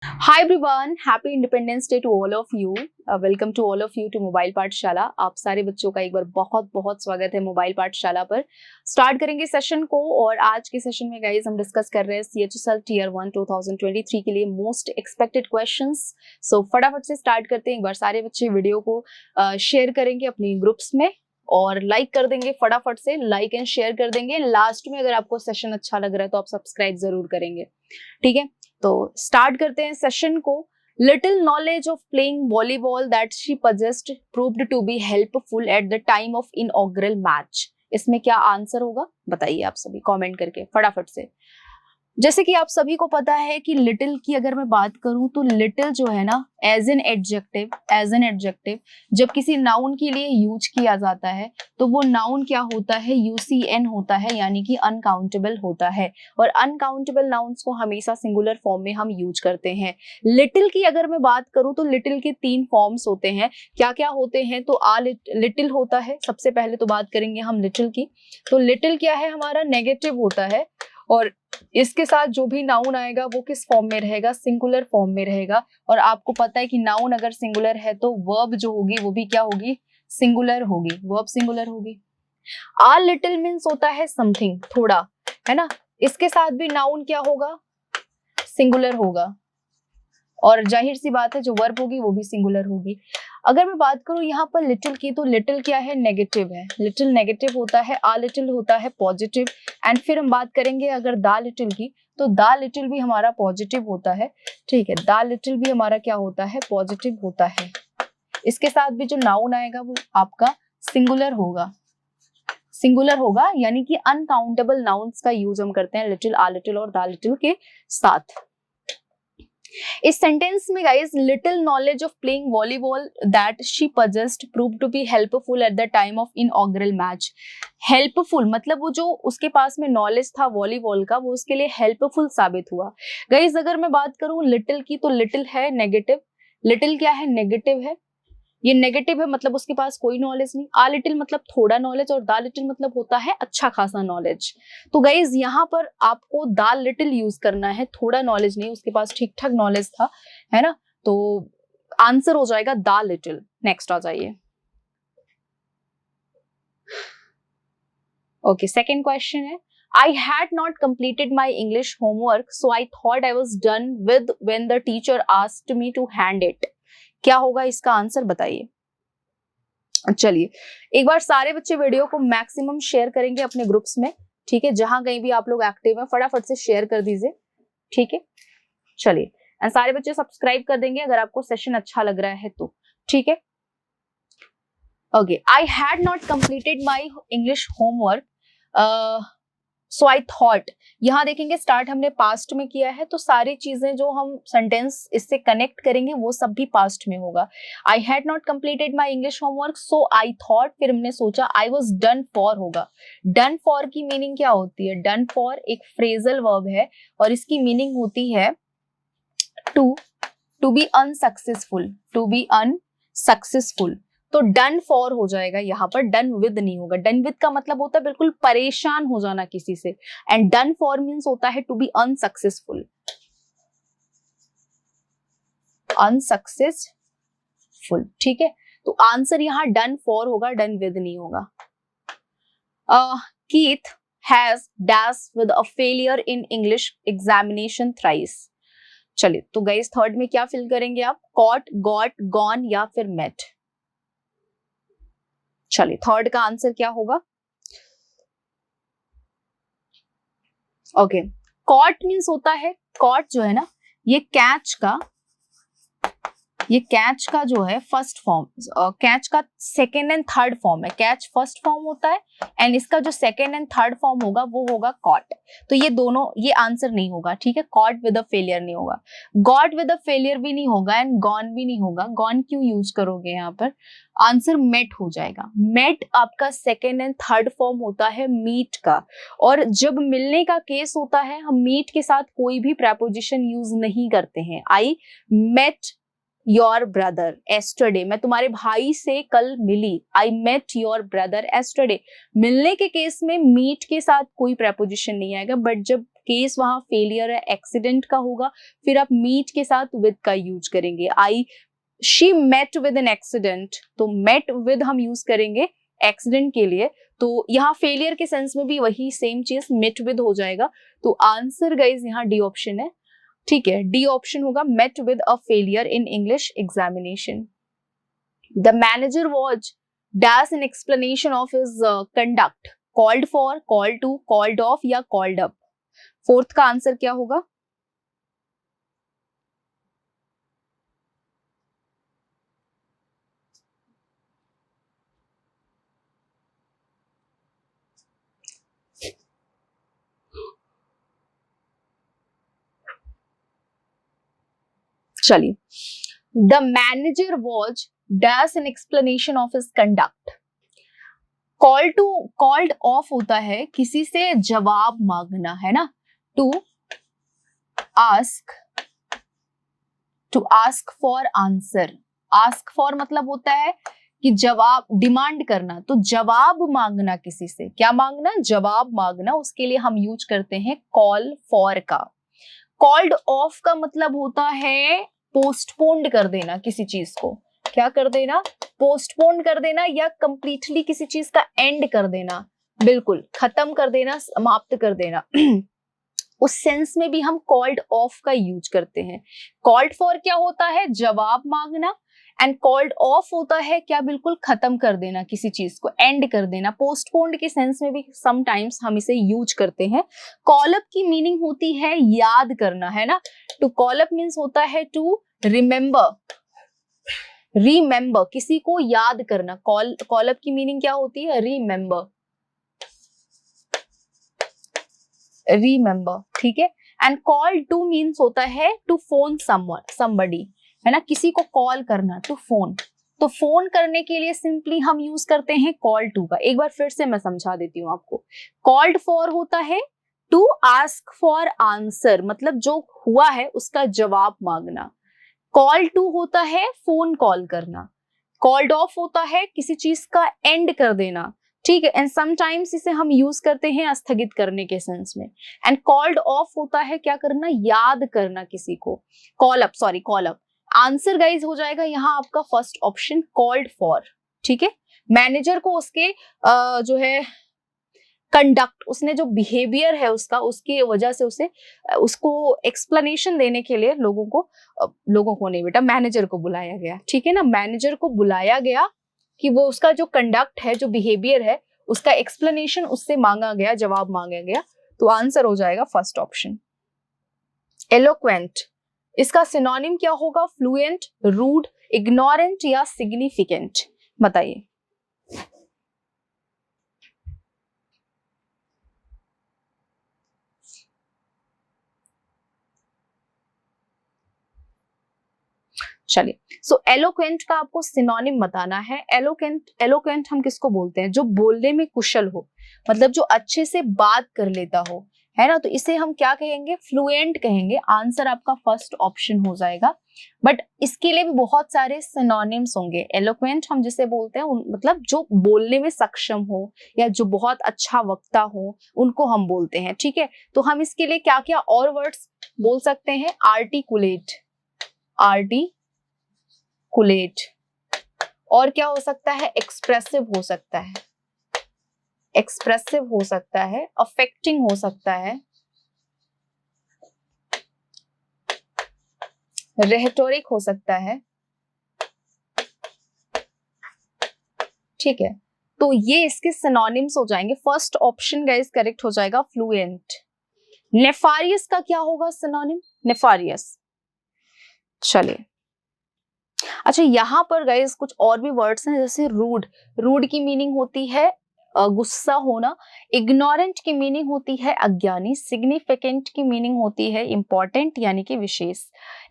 Hi everyone, happy Independence Day to all of you. Welcome to all of you to mobile पाठशाला। आप सारे बच्चों का एक बार बहुत बहुत स्वागत है मोबाइल पाठशाला पर। स्टार्ट करेंगे सेशन को और आज के सेशन में गाइस हम डिस्कस कर रहे हैं CHSL टीयर 1 2023 के लिए मोस्ट एक्सपेक्टेड क्वेश्चंस। सो फटाफट से स्टार्ट करते हैं। एक बार सारे बच्चे वीडियो को शेयर करेंगे अपने ग्रुप्स में और लाइक कर देंगे। फटाफट से लाइक एंड शेयर कर देंगे। लास्ट में अगर आपको सेशन अच्छा लग रहा है तो आप सब्सक्राइब जरूर करेंगे, ठीक है। तो स्टार्ट करते हैं सेशन को। Little knowledge of playing volleyball that she possessed proved to be helpful at the time of inaugural match। इसमें क्या आंसर होगा बताइए आप सभी कमेंट करके फटाफट से। जैसे कि आप सभी को पता है कि लिटिल की अगर मैं बात करूं तो लिटिल जो है ना एज एन एडजेक्टिव जब किसी नाउन के लिए यूज किया जाता है तो वो नाउन क्या होता है, UCN होता है, यानी कि अनकाउंटेबल होता है। और अनकाउंटेबल नाउन्स को हमेशा सिंगुलर फॉर्म में हम यूज करते हैं। लिटिल की अगर मैं बात करूं तो लिटिल के 3 फॉर्म्स होते हैं। क्या क्या होते हैं तो लिटिल होता है। सबसे पहले तो बात करेंगे हम लिटिल की। तो लिटिल क्या है, हमारा नेगेटिव होता है और इसके साथ जो भी नाउन आएगा वो किस फॉर्म में रहेगा, सिंगुलर फॉर्म में रहेगा। और आपको पता है कि नाउन अगर सिंगुलर है तो वर्ब जो होगी वो भी क्या होगी, सिंगुलर होगी, वर्ब सिंगुलर होगी। आ लिटिल मीन्स होता है समथिंग, थोड़ा, है ना। इसके साथ भी नाउन क्या होगा, सिंगुलर होगा और जाहिर सी बात है जो वर्ब होगी वो भी सिंगुलर होगी। अगर मैं बात करूं यहाँ पर लिटिल की तो लिटिल क्या है, नेगेटिव है। लिटिल नेगेटिव होता है, आ लिटिल होता है पॉजिटिव। एंड फिर हम बात करेंगे अगर दा लिटिल की तो दा लिटिल भी हमारा पॉजिटिव होता है, ठीक है। दा लिटिल भी हमारा क्या होता है, पॉजिटिव होता है। इसके साथ भी जो नाउन आएगा वो आपका सिंगुलर होगा, यानी कि अनकाउंटेबल नाउन्स का यूज हम करते हैं लिटिल, आ लिटिल और दा लिटिल के साथ। इस सेंटेंस में guys little knowledge of playing volleyball that she possessed proved to be helpful at the time of inaugural match। Helpful मतलब वो जो उसके पास में नॉलेज था वॉलीबॉल का वो उसके लिए हेल्पफुल साबित हुआ। गाइस अगर मैं बात करूं लिटिल की तो लिटिल है नेगेटिव। लिटिल क्या है, नेगेटिव है। ये नेगेटिव है मतलब उसके पास कोई नॉलेज नहीं। आ लिटिल मतलब थोड़ा नॉलेज और दा लिटिल मतलब होता है अच्छा खासा नॉलेज। तो गाइज यहाँ पर आपको दा लिटिल यूज करना है, थोड़ा नॉलेज नहीं, उसके पास ठीक ठाक नॉलेज था, है ना। तो आंसर हो जाएगा दा लिटिल। नेक्स्ट आ जाइए। ओके, सेकेंड क्वेश्चन है I had not completed my English homework, so I thought I was done with when the teacher asked me to hand it। क्या होगा इसका आंसर बताइए। चलिए एक बार सारे बच्चे वीडियो को मैक्सिमम शेयर करेंगे अपने ग्रुप्स में, ठीक है। जहां कहीं भी आप लोग एक्टिव हैं फटाफट से शेयर कर दीजिए, ठीक है। चलिए एंड सारे बच्चे सब्सक्राइब कर देंगे अगर आपको सेशन अच्छा लग रहा है तो, ठीक है। Okay, I had not completed my English homework so I thought. यहाँ देखेंगे स्टार्ट हमने पास्ट में किया है तो सारी चीजें जो हम सेंटेंस इससे कनेक्ट करेंगे वो सब भी पास्ट में होगा। I had not completed my English homework so I thought, फिर हमने सोचा आई वॉज डन फॉर होगा। डन फॉर की मीनिंग क्या होती है, डन फॉर एक फ्रेजल वर्ब है और इसकी मीनिंग होती है to be unsuccessful, to be unsuccessful. तो डन फॉर हो जाएगा यहाँ पर, डन विद नहीं होगा। डन विद का मतलब होता है बिल्कुल परेशान हो जाना किसी से एंड डन फॉर मीन्स होता है टू बी अनसक्सेसफुल, अनसक्सेसफुल, ठीक है। तो आंसर यहाँ डन फॉर होगा, डन विद नहीं होगा। Keith has dash with a failure in English examination thrice. चलिए तो गाइस थर्ड में क्या फिल करेंगे आप, कॉट, गॉट, गॉन या फिर मेट। चलिए थर्ड का आंसर क्या होगा। ओके, कॉट मीन्स होता है, कॉट जो है ना ये कैच का जो है फर्स्ट फॉर्म, कैच का सेकेंड एंड थर्ड फॉर्म है। कैच फर्स्ट फॉर्म होता है एंड इसका जो सेकेंड एंड थर्ड फॉर्म होगा वो होगा कॉट। तो ये दोनों, ये आंसर नहीं होगा, ठीक है। कॉट विद अ फेलियर नहीं होगा, गॉट विद अ फेलियर भी नहीं होगा एंड गॉन भी नहीं होगा। गॉन क्यों यूज करोगे यहाँ पर, आंसर मेट हो जाएगा। मेट आपका सेकेंड एंड थर्ड फॉर्म होता है मीट का, और जब मिलने का केस होता है हम मीट के साथ कोई भी प्रेपोजिशन यूज नहीं करते हैं। I met your brother yesterday, मैं तुम्हारे भाई से कल मिली। I met your brother yesterday. मिलने के केस में मीट के साथ कोई प्रेपोजिशन नहीं आएगा, बट जब केस वहां फेलियर है, एक्सीडेंट का होगा, फिर आप मीट के साथ विद का यूज करेंगे। She met with an accident, तो मेट विद हम यूज करेंगे एक्सीडेंट के लिए, तो यहाँ फेलियर के सेंस में भी वही सेम चीज मेट विद हो जाएगा। तो आंसर गाइज यहाँ डी ऑप्शन है, ठीक है, डी ऑप्शन होगा, met with a failure in English examination. The manager was dash an explanation of his conduct, called for, called to, called off या कॉल्ड अप। फोर्थ का answer क्या होगा? चलिए, the manager was dash an explanation of his conduct. Call to, called off होता है किसी से जवाब मांगना, है ना, to ask, to ask for answer. Ask for मतलब होता है कि जवाब, डिमांड करना, तो जवाब मांगना किसी से, क्या मांगना? जवाब मांगना, उसके लिए हम यूज करते हैं कॉल फॉर का। कॉल्ड ऑफ का मतलब होता है पोस्टपोन्ड कर देना किसी चीज को, क्या कर देना? पोस्टपोन्ड कर देना, या कंप्लीटली किसी चीज का एंड कर देना, बिल्कुल खत्म कर देना, समाप्त कर देना। उस सेंस में भी हम कॉल्ड ऑफ का यूज करते हैं। कॉल्ड फॉर क्या होता है? जवाब मांगना, एंड कॉल्ड ऑफ होता है क्या? बिल्कुल खत्म कर देना किसी चीज को, एंड कर देना। पोस्टपोन्ड के सेंस में भी समटाइम्स हम इसे यूज करते हैं। कॉल अप की मीनिंग होती है याद करना, है ना, टू कॉल अप मीन्स होता है टू रिमेम्बर, रिमेम्बर, किसी को याद करना। कॉल अप की मीनिंग क्या होती है? रिमेम्बर, रिमेम्बर, ठीक है। एंड कॉल टू मीन्स होता है टू फोन समवन, समबडी, है ना, किसी को कॉल करना, टू फोन। तो फोन करने के लिए सिंपली हम यूज करते हैं कॉल टू का। एक बार फिर से मैं समझा देती हूँ आपको। कॉल्ड फॉर होता है टू आस्क फॉर आंसर, मतलब जो हुआ है उसका जवाब मांगना। कॉल टू होता है फोन कॉल करना। कॉल्ड ऑफ होता है किसी चीज का एंड कर देना, ठीक है, एंड समटाइम्स इसे हम यूज करते हैं स्थगित करने के सेंस में। एंड कॉल्ड ऑफ होता है क्या करना? याद करना किसी को। Call up, sorry, call up. Answer guys हो जाएगा यहाँ आपका फर्स्ट ऑप्शन, कॉल्ड फॉर, ठीक है। मैनेजर को उसके जो है कंडक्ट, उसने जो बिहेवियर है उसका, उसकी वजह से उसे उसको एक्सप्लेनेशन देने के लिए लोगों को नहीं बेटा, मैनेजर को बुलाया गया, ठीक है ना। मैनेजर को बुलाया गया कि वो उसका जो कंडक्ट है, जो बिहेवियर है, उसका एक्सप्लेनेशन उससे मांगा गया, जवाब मांगा गया। तो आंसर हो जाएगा फर्स्ट ऑप्शन। एलोक्वेंट, इसका सिनोनिम क्या होगा? फ्लुएंट, रूड, इग्नोरेंट या सिग्निफिकेंट, बताइए। चलिए, सो एलोक्वेंट का आपको सिनोनिम बताना है। एलोक्वेंट हम किसको बोलते हैं? जो बोलने में कुशल हो, मतलब जो अच्छे से बात कर लेता हो, है ना, तो इसे हम क्या कहेंगे? फ्लुएंट कहेंगे। आंसर आपका फर्स्ट ऑप्शन हो जाएगा। बट इसके लिए भी बहुत सारे सिनोनिम्स होंगे। एलोक्वेंट हम जिसे बोलते हैं मतलब जो बोलने में सक्षम हो या जो बहुत अच्छा वक्ता हो, उनको हम बोलते हैं, ठीक है। तो हम इसके लिए क्या क्या और वर्ड्स बोल सकते हैं? आर्टिकुलेट, आर्टिकुलेट, और क्या हो सकता है? एक्सप्रेसिव हो सकता है, एक्सप्रेसिव हो सकता है, अफेक्टिंग हो सकता है, रेहेटोरिक हो सकता है, ठीक है। तो ये इसके सिनोनिम्स हो जाएंगे। फर्स्ट ऑप्शन गाइस करेक्ट हो जाएगा, फ्लुएंट। नेफारियस का क्या होगा सिनोनिम? नेफारियस, चलिए। अच्छा, यहाँ पर गाइस कुछ और भी वर्ड्स हैं, जैसे रूड। रूड की मीनिंग होती है गुस्सा होना। इग्नोरेंट की मीनिंग होती है अज्ञानी। सिग्निफिकेंट की मीनिंग होती है इंपॉर्टेंट यानी कि विशेष।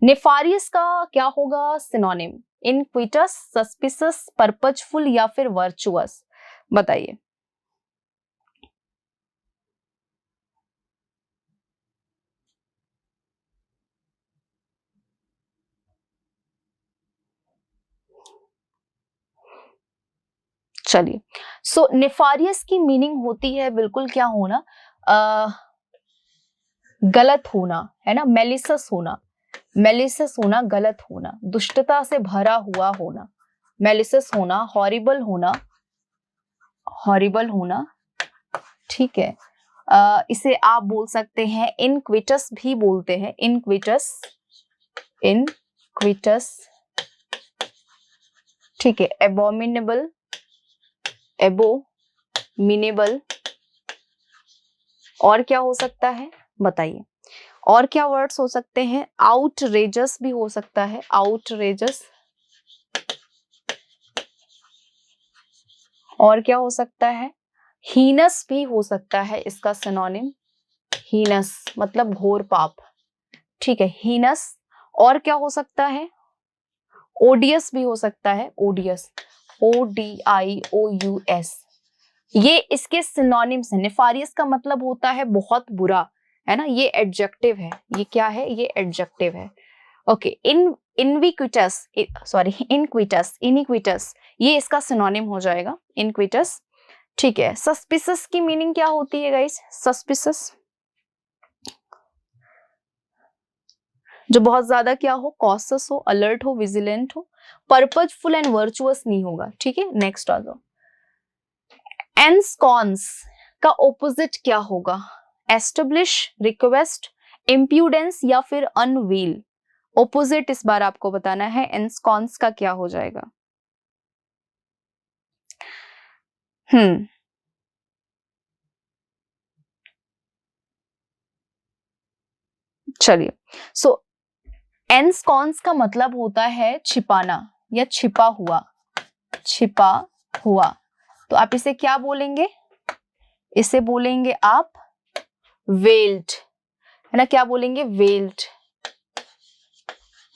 नेफारियस का क्या होगा सिनोनिम? इनक्विटस, सस्पिशियस, पर्पजफुल या फिर वर्चुअस, बताइए। चलिए, सो नेफारियस की मीनिंग होती है बिल्कुल क्या होना, गलत होना, है ना, मेलिसस होना, मेलिसस होना, गलत होना, दुष्टता से भरा हुआ होना, मेलिसस होना, हॉरिबल होना, हॉरिबल होना, ठीक है। इसे आप बोल सकते हैं इनक्विटस भी बोलते हैं, इनक्विटस, इनक्विटस, ठीक है। एबोमिनेबल, एबोमिनेबल, और क्या हो सकता है बताइए, और क्या वर्ड्स हो सकते हैं? आउटरेजस भी हो सकता है, आउटरेजस, और क्या हो सकता है? हीनस भी हो सकता है, इसका सिनोनिम हीनस मतलब घोर पाप, ठीक है, हीनस। और क्या हो सकता है? ओडियस भी हो सकता है, ओडियस, ODIOUS, ये इसके सिनोनिम्स हैं। नेफारियस का मतलब होता है बहुत बुरा, है ना, ये एडजेक्टिव है, ये क्या है, ये एडजेक्टिव है। ओके, इनविक्विटस, सॉरी इनक्विटस, इनिक्विटस, ये इसका सिनोनिम हो जाएगा, इनक्विटस, ठीक है। सस्पिसस की मीनिंग क्या होती है गाइस? सस्पिसस जो बहुत ज्यादा क्या हो, कॉशस हो, अलर्ट हो, विजिलेंट हो, पर्पजफुल एंड वर्चुअस नहीं होगा, ठीक है। नेक्स्ट आ जाओ। एंस्कॉन्स का ऑपोजिट क्या होगा? एस्टेब्लिश, रिक्वेस्ट, इम्प्यूडेंस या फिर अनवील? ऑपोजिट इस बार आपको बताना है, एंस्कॉन्स का क्या हो जाएगा? चलिए, सो एंस्कॉन्स का मतलब होता है छिपाना या छिपा हुआ, छिपा हुआ। तो आप इसे क्या बोलेंगे? इसे बोलेंगे आप वेल्ड, है ना, क्या बोलेंगे? वेल्ड।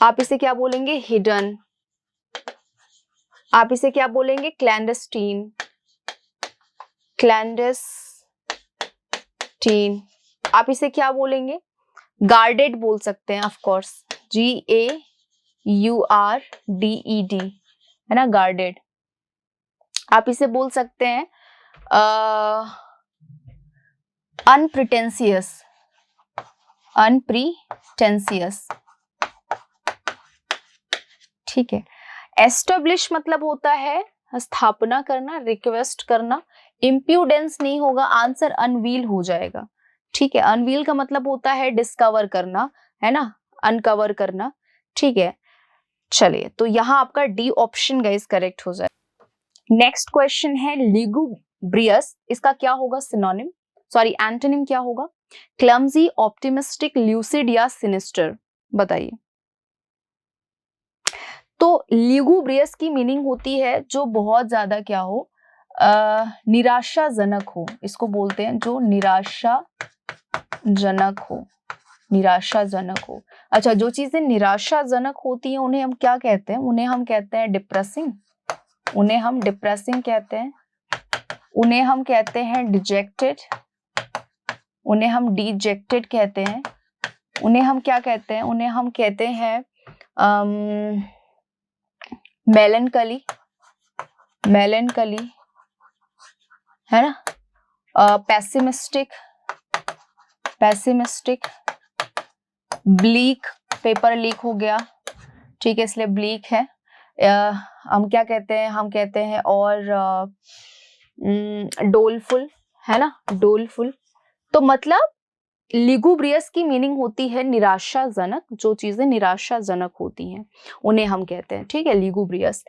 आप इसे क्या बोलेंगे? हिडन। आप इसे क्या बोलेंगे? क्लैंडस्टीन, क्लैंडस्टीन। आप इसे क्या बोलेंगे? गार्डेड बोल सकते हैं, ऑफ कोर्स, GAURDED, है ना, गार्डेड। आप इसे बोल सकते हैं अनप्रिटेंशियस, अनप्रिटेंशियस, ठीक है। एस्टेब्लिश मतलब होता है स्थापना करना, रिक्वेस्ट करना। इम्प्यूडेंस नहीं होगा, आंसर अनवील हो जाएगा, ठीक है। अनवील का मतलब होता है डिस्कवर करना, है ना, अनकवर करना, ठीक है। चलिए, तो यहाँ आपका डी ऑप्शन गाइस करेक्ट हो जाए। नेक्स्ट क्वेश्चन है लिगुब्रियस, इसका क्या होगा सिनोनिम, सॉरी एंटोनिम क्या होगा? क्लमजी, ऑप्टिमिस्टिक, ल्यूसिड या सिनिस्टर? बताइए। तो लिगुब्रियस की मीनिंग होती है जो बहुत ज्यादा क्या हो, निराशाजनक हो, इसको बोलते हैं जो निराशाजनक हो, निराशाजनक हो। अच्छा, जो चीजें निराशाजनक होती हैं उन्हें हम क्या कहते हैं? उन्हें हम कहते हैं डिप्रेसिंग, उन्हें हम डिप्रेसिंग कहते हैं, उन्हें हम कहते हैं डिजेक्टेड, उन्हें हम डिजेक्टेड कहते हैं, उन्हें हम क्या कहते हैं? उन्हें हम कहते हैं मेलनकली, मेलनकली, है ना, pessimistic, pessimistic, bleak, paper leak हो गया, ठीक है, इसलिए ब्लीक है। हम क्या कहते हैं? हम कहते हैं और डोलफुल, है ना, डोलफुल। तो मतलब लिगुब्रियस की मीनिंग होती है निराशाजनक, जो चीजें निराशाजनक होती हैं उन्हें हम कहते हैं, ठीक है, लिगुब्रियस।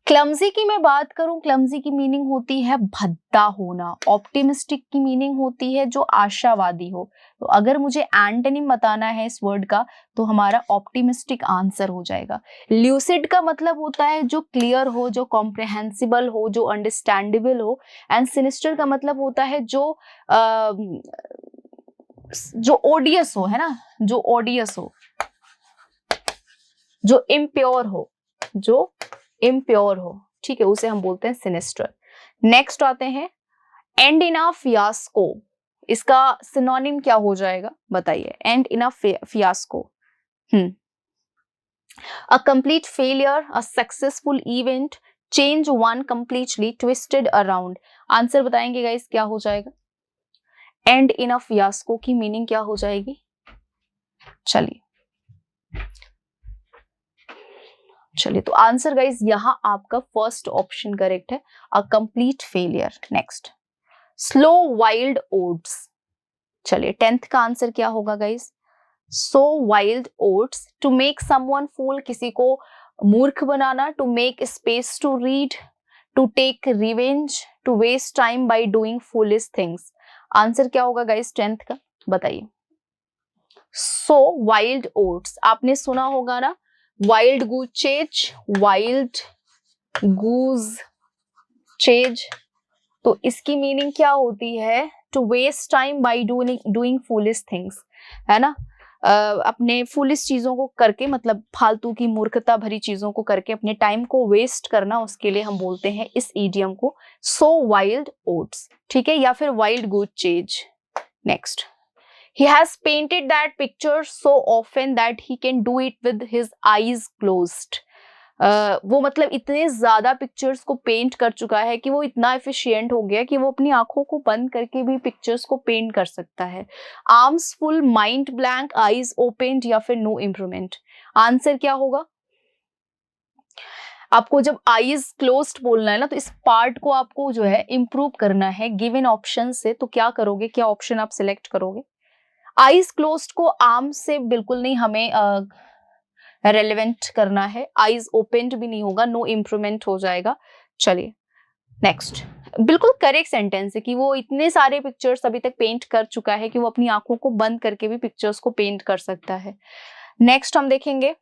क्लमजी की मैं बात करूं, क्लमजी की मीनिंग होती है भद्दा होना। ऑप्टिमिस्टिक की मीनिंग होती है जो आशावादी हो। तो अगर मुझे एंटोनिम बताना है इस वर्ड का, तो हमारा ऑप्टिमिस्टिक आंसर हो जाएगा। ल्यूसिड का मतलब होता है जो क्लियर हो, जो कॉम्प्रिहेंसिबल हो, जो अंडरस्टैंडेबल हो। एंड सिनिस्टर का मतलब होता है जो ओडियस हो, है ना, जो ओडियस हो, जो इम्प्योर हो, जो इम्प्योर हो, ठीक है, उसे हम बोलते हैं सिनिस्टर। नेक्स्ट आते हैं एंड इन अ फियास्को, इसका सिनोनिम क्या हो जाएगा बताइए? And in a fiasco, a complete failure, a successful event, change one completely, twisted around. Answer बताएंगे गाइस क्या हो जाएगा? एंड इन अ फियास्को की मीनिंग क्या हो जाएगी? चलिए तो आंसर गाइज यहां आपका फर्स्ट ऑप्शन करेक्ट है, a complete failure. Next, sow wild oats. चलिए 10th का आंसर क्या होगा guys? Sow wild oats, to make someone fool, किसी को मूर्ख बनाना, to make space to read, to take revenge, to waste time by doing foolish things. Answer क्या होगा गाइज 10th का, बताइए। सो वाइल्ड ओट्स, आपने सुना होगा ना, wild goose chase, wild goose chase, तो इसकी मीनिंग क्या होती है? To waste time by doing foolish things, है ना। अपने फूलिश चीजों को करके, मतलब फालतू की मूर्खता भरी चीजों को करके अपने टाइम को वेस्ट करना, उसके लिए हम बोलते हैं इस इडियम को सो वाइल्ड ओट्स, ठीक है, या फिर wild goose chase. Next, he has painted that picture so often that he can do it with his eyes closed. वो मतलब इतने ज्यादा पिक्चर्स को पेंट कर चुका है कि वो इतना एफिशिएंट हो गया कि वो अपनी आंखों को बंद करके भी पिक्चर्स को पेंट कर सकता है। Arms full, mind blank, eyes opened, या फिर नो इम्प्रूवमेंट। आंसर क्या होगा? आपको जब आईज क्लोज्ड बोलना है ना, तो इस पार्ट को आपको जो है इम्प्रूव करना है गिवन ऑप्शन से, तो क्या करोगे? क्या ऑप्शन आप सिलेक्ट करोगे? आईज क्लोज्ड को आर्म से बिल्कुल नहीं हमें रेलेवेंट करना है, आईज ओपेन्ड भी नहीं होगा, नो इम्प्रूवमेंट हो जाएगा। चलिए नेक्स्ट, बिल्कुल करेक्ट सेंटेंस है कि वो इतने सारे पिक्चर्स अभी तक पेंट कर चुका है कि वो अपनी आंखों को बंद करके भी पिक्चर्स को पेंट कर सकता है। नेक्स्ट हम देखेंगे,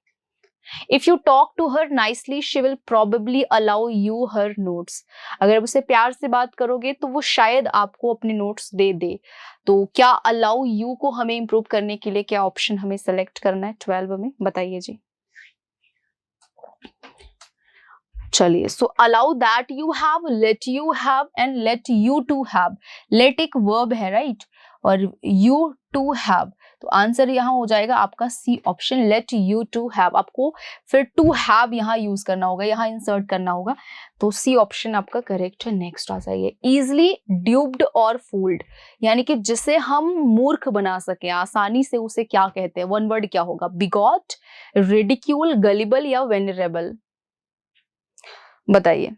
if you talk to her nicely she will probably allow you her notes. अगर उसे प्यार से बात करोगे तो वो शायद आपको अपने नोट्स दे दे। तो क्या अलाउ यू को हमें इंप्रूव करने के लिए क्या ऑप्शन हमें सेलेक्ट करना है 12 में, बताइए जी। चलिए, so allow that you have, let you have and let you to have. Let एक वर्ब है, राइट, और यू टू हैव, तो आंसर यहाँ हो जाएगा आपका C option, let you to have. आपको फिर टू हैव यहाँ यूज करना होगा, यहाँ इंसर्ट करना होगा, तो सी ऑप्शन आपका करेक्ट है। नेक्स्ट आ जाइए, इजिली ड्यूब्ड और फूल्ड, यानी कि जिसे हम मूर्ख बना सके आसानी से, उसे क्या कहते हैं? वन वर्ड क्या होगा? बिगॉट, रिडिक्यूल, गलिबल या वेनरेबल, बताइए।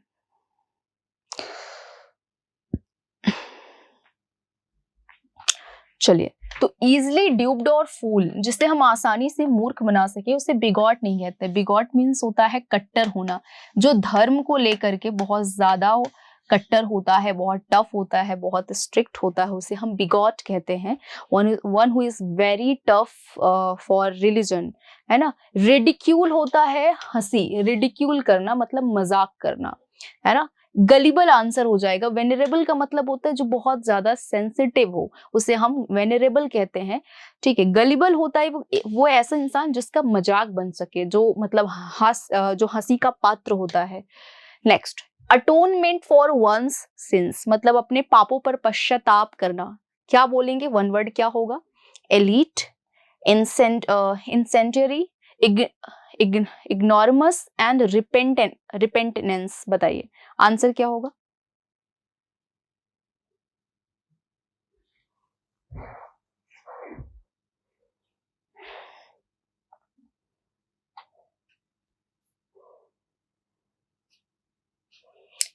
चलिए, तो इजिली ड्यूब्ड और फूल, जिसे हम आसानी से मूर्ख बना सके, उसे बिगॉट नहीं कहते। बिगॉट मीन्स होता है कट्टर होना, जो धर्म को लेकर के बहुत ज्यादा कट्टर होता है, बहुत टफ होता है, बहुत स्ट्रिक्ट होता है, उसे हम बिगॉट कहते हैं। One who is very tough for religion, है ना। रिडिक्यूल होता है हंसी, रिडिक्यूल करना मतलब मजाक करना, है ना। गलिबल आंसर हो जाएगा। वेनरेबल का मतलब होता है जो बहुत ज्यादा सेंसिटिव हो, उसे हम वेनरेबल कहते हैं, ठीक है। गलिबल होता है वो ऐसा इंसान जिसका मजाक बन सके, जो मतलब जो हंसी का पात्र होता है। Next, atonement for one's sins, मतलब अपने पापों पर पश्चाताप करना। क्या बोलेंगे? वन वर्ड क्या होगा? एलीट, इंसेंटरी, इग्नोरमस एंड रिपेंटेंस, बताइए आंसर क्या होगा?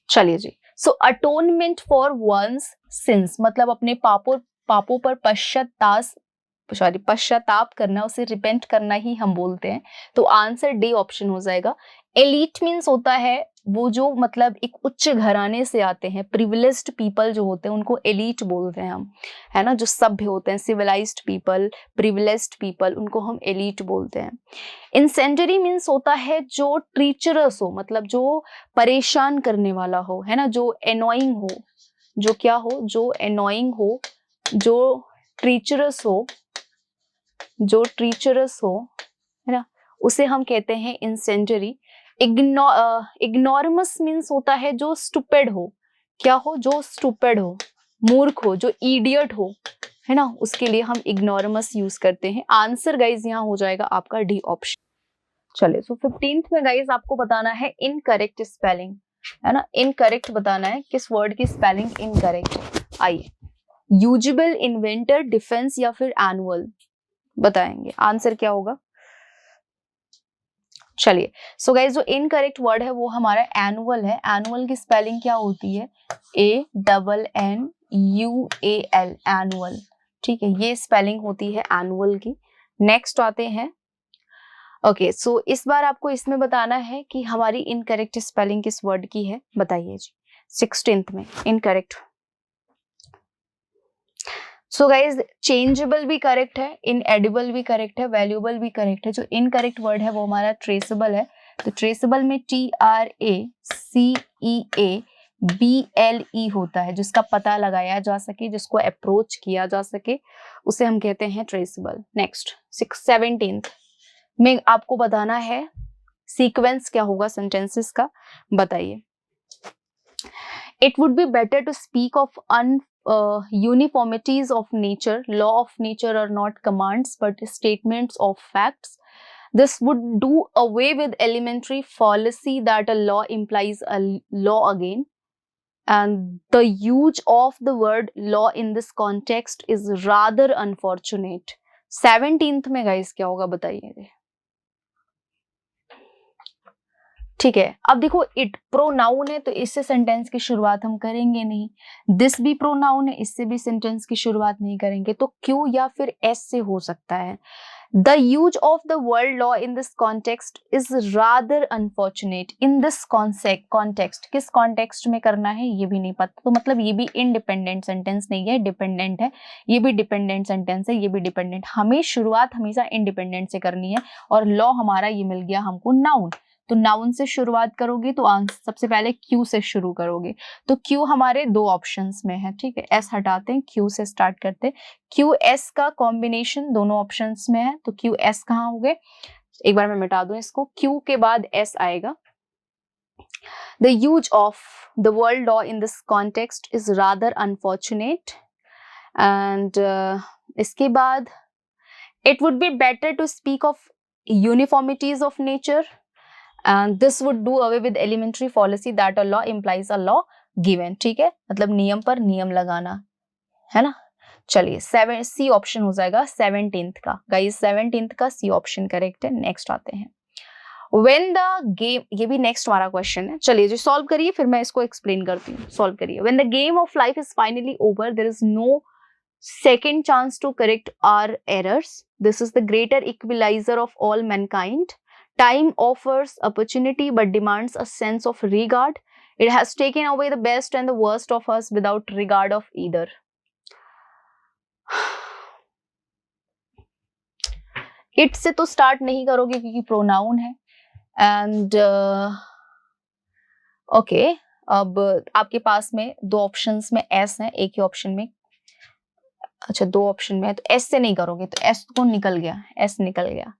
चलिए जी, सो अटोनमेंट फॉर वंस सिंस मतलब अपने पापों पर पश्चाताप करना, उसे रिपेंट करना ही हम बोलते हैं। तो आंसर डी ऑप्शन हो जाएगा। एलीट मीन्स होता है वो जो मतलब एक उच्च घराने से आते हैं, प्रिविलेज्ड पीपल जो होते हैं उनको एलीट बोलते हैं हम, है ना। जो सभ्य होते हैं, सिविलाइज्ड पीपल, प्रिविलेज्ड पीपल, उनको हम एलीट बोलते हैं। इंसेंडरी मीन्स होता है जो ट्रीचरस हो, मतलब जो परेशान करने वाला हो, है ना, जो एनोइंग हो, जो क्या हो, जो एनोइंग हो, जो ट्रीचरस हो, जो ट्रीचरस हो, है ना, उसे हम कहते हैं इंसेंडरी। इग्नोरमस मीन्स होता है जो स्टूपिड हो, क्या हो, जो स्टूपिड हो, मूर्ख हो, जो इडियट हो, है ना, उसके लिए हम इग्नोरमस यूज करते हैं। आंसर गाइज यहाँ हो जाएगा आपका डी ऑप्शन। चलिए, सो 15th में गाइज आपको बताना है इनकरेक्ट स्पेलिंग, है ना। इनकरेक्ट बताना है, किस वर्ड की स्पेलिंग इनकरेक्ट। आइए, यूजिबल, इन्वेंटर, डिफेंस या फिर एनुअल, बताएंगे आंसर क्या होगा। चलिए, सो गाइस जो इनकरेक्ट वर्ड है वो हमारा एनुअल है। एनुअल की स्पेलिंग क्या होती है? ANNUAL, annual. ठीक है, ये स्पेलिंग होती है एनुअल की। नेक्स्ट आते हैं। ओके, सो इस बार आपको इसमें बताना है कि हमारी इनकरेक्ट स्पेलिंग किस वर्ड की है, बताइए जी। 16th में इनकरेक्ट। सो गाइज चेंजेबल भी करेक्ट है, इनएडिबल भी करेक्ट है, वैल्यूएबल भी करेक्ट है। जो इनकरेक्ट वर्ड है वो हमारा ट्रेसेबल है। तो ट्रेसेबल में TRACEABLE होता है, जिसका पता लगाया जा सके, जिसको अप्रोच किया जा सके, उसे हम कहते हैं ट्रेसेबल। नेक्स्ट 17th में आपको बताना है सीक्वेंस क्या होगा सेंटेंसेस का, बताइए। It would be better to speak of uniformities of nature. Law of nature are not commands but statements of facts. This would do away with elementary fallacy that a law implies a law again. And the use of the word law in this context is rather unfortunate. 17th में guys क्या होगा बताइए। ठीक है, अब देखो it pronoun है तो इससे सेंटेंस की शुरुआत हम करेंगे नहीं। दिस भी प्रोनाउन है, इससे भी सेंटेंस की शुरुआत नहीं करेंगे। तो क्यू या फिर एस से हो सकता है। The use of the word law in this context is rather unfortunate. In this context, किस कॉन्टेक्स्ट में करना है ये भी नहीं पता। तो मतलब ये भी इंडिपेंडेंट सेंटेंस नहीं है, डिपेंडेंट है। ये भी डिपेंडेंट सेंटेंस है, ये भी डिपेंडेंट। हमें शुरुआत हमेशा इंडिपेंडेंट से करनी है और लॉ हमारा ये मिल गया हमको नाउन। तो नाउन से शुरुआत करोगे तो सबसे पहले क्यू से शुरू करोगे। तो क्यू हमारे दो ऑप्शंस में है, ठीक है। एस हटाते हैं, क्यू से स्टार्ट करते हैं। क्यू एस का कॉम्बिनेशन दोनों ऑप्शंस में है, तो क्यू एस कहाँ हो गए? एक बार मैं मिटा दूं इसको, क्यू के बाद एस आएगा। The use of the word law in this context is rather unfortunate. And इसके बाद it would be better to speak of uniformities of nature and this would do away with elementary fallacy that a law implies a law given। ठीक है, मतलब नियम पर नियम लगाना है ना। चलिए सी ऑप्शन हो जाएगा 17th का। गाइस 17th का सी ऑप्शन करेक्ट है। नेक्स्ट आते हैं when the game, ये भी नेक्स्ट हमारा क्वेश्चन है। चलिए जो सॉल्व करिए, फिर मैं इसको एक्सप्लेन करती हूँ। सॉल्व करिए। when the game of life is finally over there is no second chance to correct our errors. This is the greater equalizer of all mankind. Time offers opportunity but demands a sense of regard. It has taken away the best and the worst of us without regard of either. It से तो start नहीं करोगे क्योंकि pronoun है। And okay, अब आपके पास में दो ऑप्शंस में एस है, एक ही ऑप्शन में, अच्छा दो ऑप्शन में है, तो एस से नहीं करोगे तो एस को निकल गया, एस निकल गया।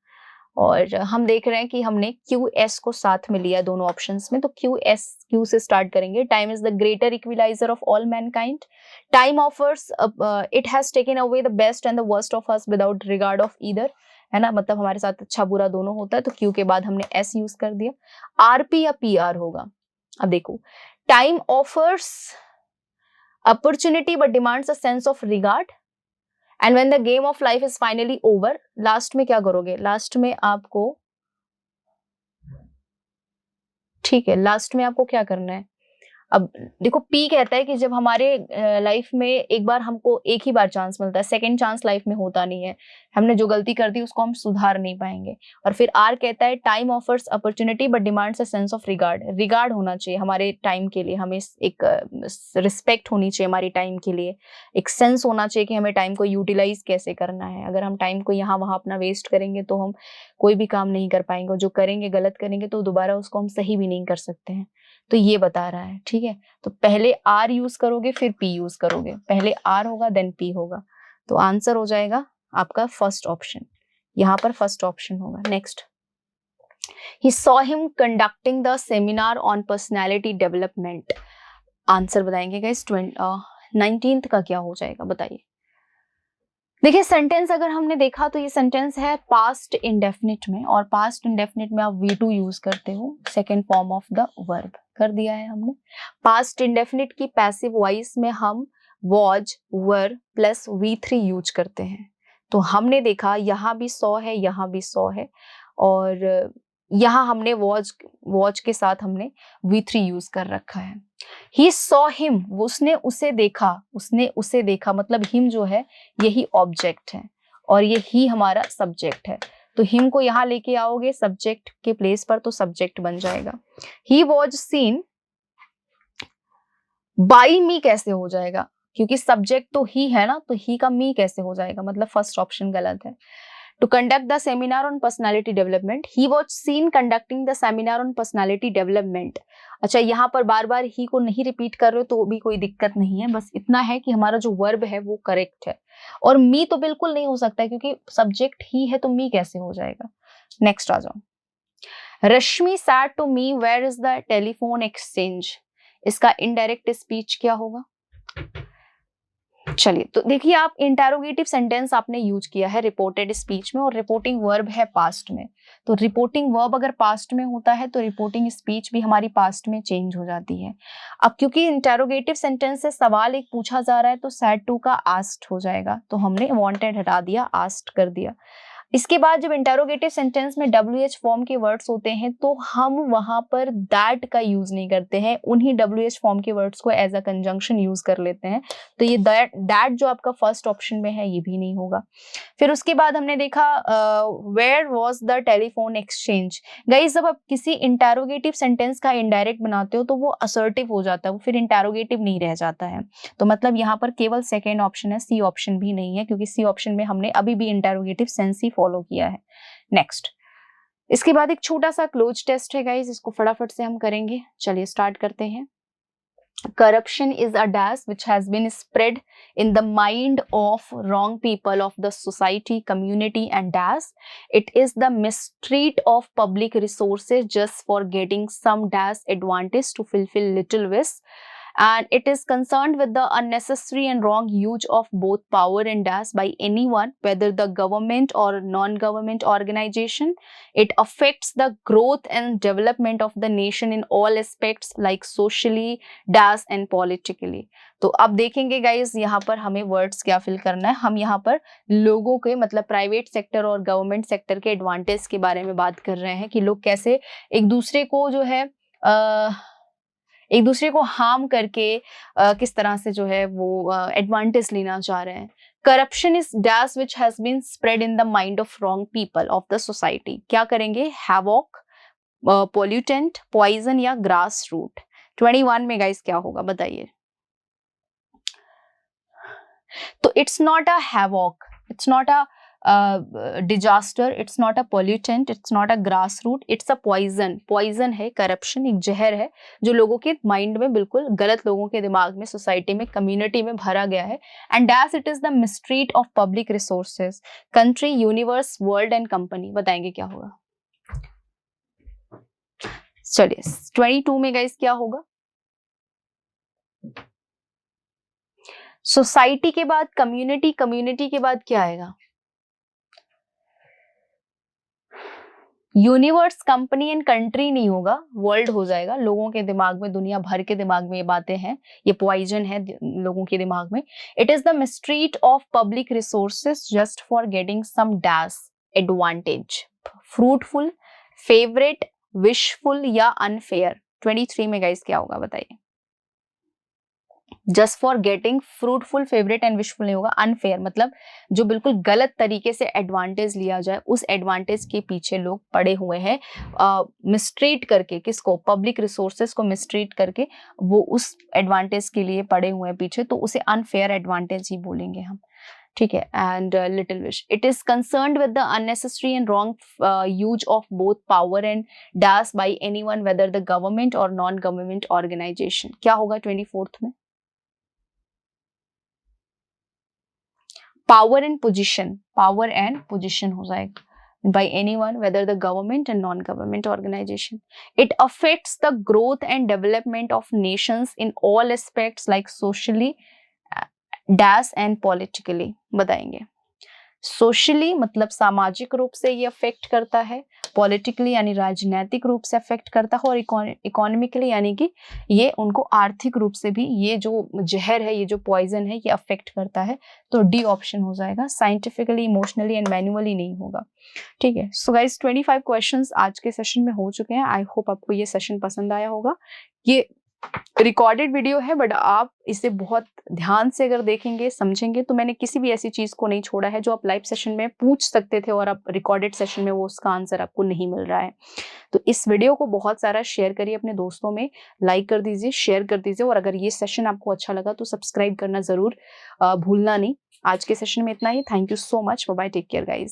और हम देख रहे हैं कि हमने क्यू एस को साथ में लिया दोनों ऑप्शंस में, तो क्यू से स्टार्ट करेंगे। Time is the greater equaliser of all Mankind. Time offers, it has taken away the best and the worst of us without regard of either, है ना, मतलब हमारे साथ अच्छा बुरा दोनों होता है। तो क्यू के बाद हमने एस यूज कर दिया। आरपी या पी आर होगा। अब देखो, time offers opportunity but demands a sense of regard and when the game of life is finally over. Last में क्या करोगे? लास्ट में आपको, ठीक है, लास्ट में आपको क्या करना है? अब देखो, पी कहता है कि जब हमारे लाइफ में एक बार हमको एक ही बार चांस मिलता है, सेकंड चांस लाइफ में होता नहीं है। हमने जो गलती कर दी उसको हम सुधार नहीं पाएंगे। और फिर आर कहता है time offers opportunity but demands a sense of regard. Regard होना चाहिए हमारे टाइम के लिए, हमें एक रिस्पेक्ट होनी चाहिए हमारी टाइम के लिए, एक सेंस होना चाहिए कि हमें टाइम को यूटिलाइज कैसे करना है। अगर हम टाइम को यहाँ वहाँ अपना वेस्ट करेंगे तो हम कोई भी काम नहीं कर पाएंगे, और जो करेंगे गलत करेंगे तो दोबारा उसको हम सही भी नहीं कर सकते हैं। तो ये बता रहा है, ठीक है। तो पहले आर यूज करोगे फिर पी यूज करोगे, पहले आर होगा देन पी होगा। तो आंसर हो जाएगा आपका फर्स्ट ऑप्शन, यहां पर फर्स्ट ऑप्शन होगा। Next, he saw him conducting the seminar on personality development. Answer बताएंगे गाइस। 19th का क्या हो जाएगा बताइए। देखिए सेंटेंस अगर हमने देखा तो ये सेंटेंस है पास्ट इंडेफिनिट में, और पास्ट इंडेफिनिट में आप V2 यूज करते हो, second form of the verb कर दिया है हमने। पास्ट इंडेफिनिट की पैसिव वॉइस में हम was, were plus V3 use करते हैं। तो हमने देखा यहाँ भी सॉ है, यहाँ भी सॉ है, और यहाँ हमने वॉच के साथ हमने V3 यूज कर रखा है। ही सॉ हिम, उसने उसे देखा, मतलब हिम जो है यही ऑब्जेक्ट है और ये ही हमारा सब्जेक्ट है। तो हिम को यहाँ लेके आओगे सब्जेक्ट के प्लेस पर तो सब्जेक्ट बन जाएगा। ही वॉज सीन बाई मी कैसे हो जाएगा, क्योंकि सब्जेक्ट तो ही है ना, तो ही का मी कैसे हो जाएगा, मतलब फर्स्ट ऑप्शन गलत है। To conduct the seminar on personality development, he was seen conducting the seminar on personality development. अच्छा, यहाँ पर बार बार ही को नहीं रिपीट कर रहे हो तो भी कोई दिक्कत नहीं है, बस इतना है कि हमारा जो वर्ब है वो करेक्ट है। और मी तो बिल्कुल नहीं हो सकता है क्योंकि सब्जेक्ट ही है, तो मी कैसे हो जाएगा। नेक्स्ट आ जाओ। Rashmi said to me where is the telephone exchange, इसका इनडायरेक्ट स्पीच क्या होगा। चलिए, तो देखिए आप इंटेरोगेटिव सेंटेंस आपने यूज किया है रिपोर्टेड स्पीच में और रिपोर्टिंग वर्ब है पास्ट में। तो रिपोर्टिंग वर्ब अगर पास्ट में होता है तो रिपोर्टिंग स्पीच भी हमारी पास्ट में चेंज हो जाती है। अब क्योंकि इंटेरोगेटिव सेंटेंस से सवाल एक पूछा जा रहा है तो सैड टू का आस्क्ड हो जाएगा, तो हमने वांटेड हटा दिया, आस्क्ड कर दिया। इसके बाद जब इंटेरोगेटिव सेंटेंस में WH फॉर्म के वर्ड्स होते हैं तो हम वहां पर दैट का यूज नहीं करते हैं, उन्हीं WH फॉर्म के वर्ड्स को एज अ कंजंक्शन यूज कर लेते हैं। तो ये दैट जो आपका फर्स्ट ऑप्शन में है ये भी नहीं होगा। फिर उसके बाद हमने देखा where was the telephone exchange. Guys, जब आप किसी इंटेरोगेटिव सेंटेंस का इनडायरेक्ट बनाते हो तो वो असर्टिव हो जाता है, वो फिर इंटेरोगेटिव नहीं रह जाता है। तो मतलब यहाँ पर केवल सेकेंड ऑप्शन है, सी ऑप्शन भी नहीं है, क्योंकि सी ऑप्शन में हमने अभी भी इंटेरोगेटिव सेंस ही फॉलो किया है। नेक्स्ट, इसके बाद एक छोटा सा क्लोज टेस्ट है गाइस, इसको फटाफट से हम करेंगे। चलिए स्टार्ट करते हैं। Corruption is a dash which has been spread in the mind of wrong people of the society, community and dash. It is the mistreat of public resources just for getting some dash advantage to fulfill little wish. And it is concerned with the unnecessary and wrong use of both power and dash by anyone, whether the government or non-government organization. It affects the growth and development of the nation in all aspects like socially, dash and politically. तो अब देखेंगे guys यहाँ पर हमें words क्या fill करना है। हम यहाँ पर लोगों के मतलब प्राइवेट सेक्टर और गवर्नमेंट सेक्टर के एडवांटेज के बारे में बात कर रहे हैं कि लोग कैसे एक दूसरे को जो है एक दूसरे को हार्म करके किस तरह से जो है वो एडवांटेज लेना चाह रहे हैं। Corruption is dash which has been spread in the mind of wrong people of the society. क्या करेंगे, हैवॉक, पोल्यूटेंट, पॉइजन या ग्रास रूट। 21 में गाइस क्या होगा बताइए। तो it's not a havoc, it's not a disaster, it's not a pollutant, it's not a grass root, it's a poison. Poison है corruption, एक जहर है जो लोगों के माइंड में, बिल्कुल गलत लोगों के दिमाग में, सोसाइटी में, कम्युनिटी में भरा गया है। And dash it is the mistreat of public resources, country, universe, world and company. बताएंगे क्या होगा। चलिए 22 में गाइस क्या होगा। सोसाइटी के बाद कम्युनिटी, कम्युनिटी के बाद क्या आएगा, यूनिवर्स, कंपनी एंड कंट्री नहीं होगा, वर्ल्ड हो जाएगा। लोगों के दिमाग में, दुनिया भर के दिमाग में ये बातें हैं, ये पॉइजन है लोगों के दिमाग में। It is the mistreat of public resources just for getting some dash advantage. Fruitful, favourite, wishful या अनफेयर। 23 में गाइस क्या होगा बताइए। Just for getting, fruitful, favourite and wishful नहीं होगा। अनफेयर मतलब जो बिल्कुल गलत तरीके से एडवांटेज लिया जाए, उस एडवांटेज के पीछे लोग पड़े हुए हैं। मिसट्रीट करके, किसको, पब्लिक रिसोर्सेज को मिसट्रीट करके वो उस एडवांटेज के लिए पड़े हुए हैं पीछे, तो उसे अनफेयर एडवांटेज ही बोलेंगे हम, ठीक है। And little wish, it is concerned with the unnecessary and wrong use of both power and dash by anyone whether the government और नॉन गवर्नमेंट ऑर्गेनाइजेशन। क्या होगा 24 में, power and position, power and position हो जाएगा by anyone whether the government and non-government organization. It affects the growth and development of nations in all aspects like socially, dash and politically। बताएंगे। Socially मतलब सामाजिक रूप से ये affect करता है, पॉलिटिकली यानी राजनीतिक रूप से अफेक्ट करता है, और इकोनॉमिकली यानी कि ये उनको आर्थिक रूप से भी ये जो जहर है, ये जो पॉइजन है, ये अफेक्ट करता है। तो डी ऑप्शन हो जाएगा, साइंटिफिकली, इमोशनली एंड मैन्युअली नहीं होगा। ठीक है, सो गाइस 25 क्वेश्चंस आज के सेशन में हो चुके हैं। आई होप आपको ये सेशन पसंद आया होगा। ये रिकॉर्डेड वीडियो है, बट आप इसे बहुत ध्यान से अगर देखेंगे, समझेंगे, तो मैंने किसी भी ऐसी चीज को नहीं छोड़ा है जो आप लाइव सेशन में पूछ सकते थे और आप रिकॉर्डेड सेशन में वो उसका आंसर आपको नहीं मिल रहा है। तो इस वीडियो को बहुत सारा शेयर करिए अपने दोस्तों में, लाइक कर दीजिए, शेयर कर दीजिए, और अगर ये सेशन आपको अच्छा लगा तो सब्सक्राइब करना जरूर भूलना नहीं। आज के सेशन में इतना ही। Thank you so much. Bye bye, take care guys.